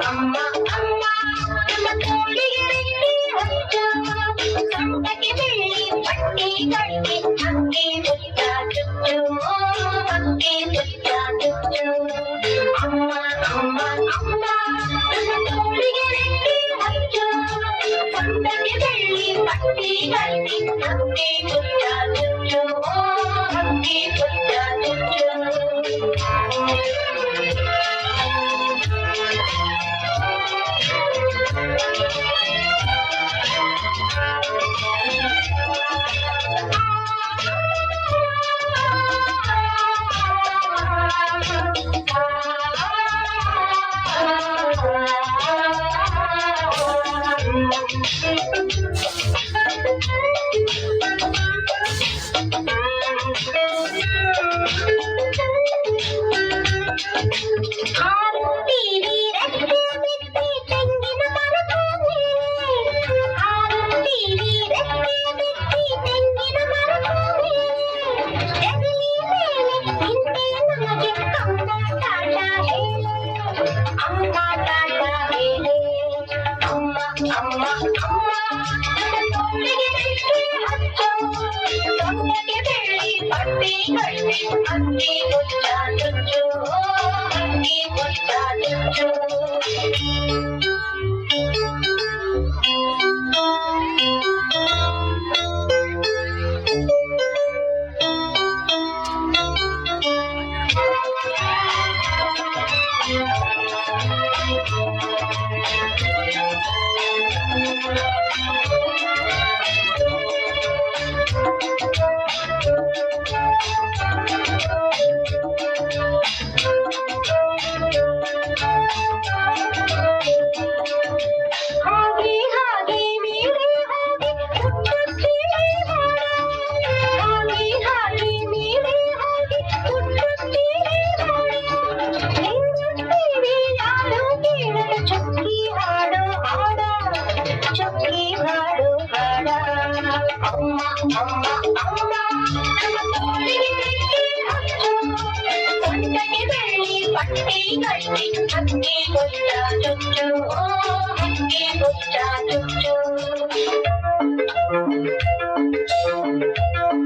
ಅಮ್ಮ ಅಮ್ಮ ನಮ್ಮ ತೋಳಿಗೆ ರೆಕ್ಕೆ ಹಚ್ಚ ಸೊಂಟಕ್ಕೆ ಬೆಳ್ಳಿ ಪಟ್ಟಿ ಕಟ್ಟಿ ಹಕ್ಕಿ ಮುತ್ತ ಚುಚ್ಚು ಹಕ್ಕಿ ಮುತ್ತ ಚುಚ್ಚು ಅಮ್ಮ ಅಮ್ಮ ಅಮ್ಮ ನಮ್ಮ ತೋಳಿಗೆ ರೆಕ್ಕೆ ಹಚ್ಚ ಸೊಂಟಕ್ಕೆ ಬೆಳ್ಳಿ ಪಟ್ಟಿ ಕಟ್ಟಿ ಹಕ್ಕಿ ಮುತ್ತ ಚುಚ್ಚು ಹಕ್ಕಿ ಮುತ್ತ ಚುಚ್ಚು ಹಕ್ಕಿ ಮುತ್ತ ಚುಚ್ಚು ಹಕ್ಕಿ ಮುತ್ತ ಚುಚ್ಚು ಹಕ್ಕಿ ಮುತ್ತ ಚುಚ್ಚು ಹಕ್ಕಿ ಮುತ್ತ ಚುಚ್ಚು ಪಟ್ಟಿ ಕಟ್ಟಿ ಹಕ್ಕಿ ಮುತ್ತ ಚುಚ್ಚು ಹಕ್ಕಿ ಮುತ್ತ ಚುಚ್ಚು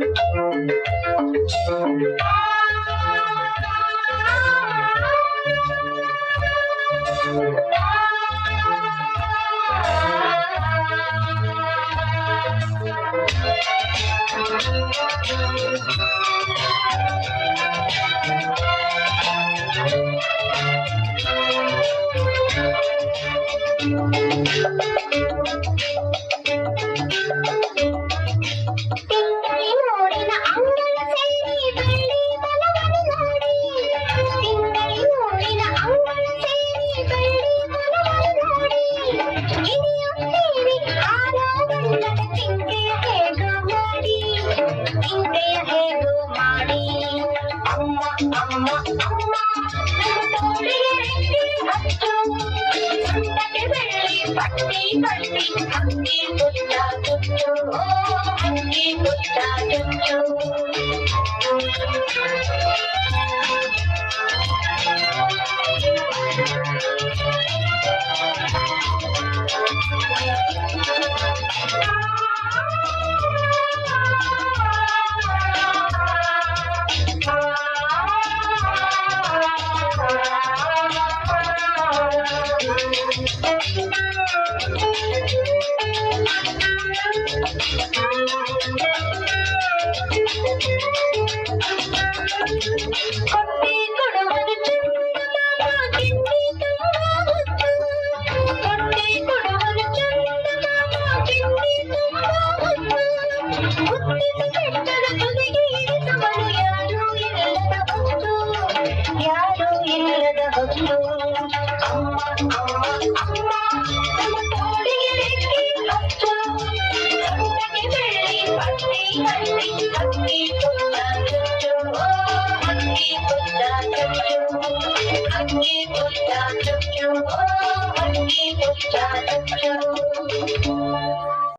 Thank you.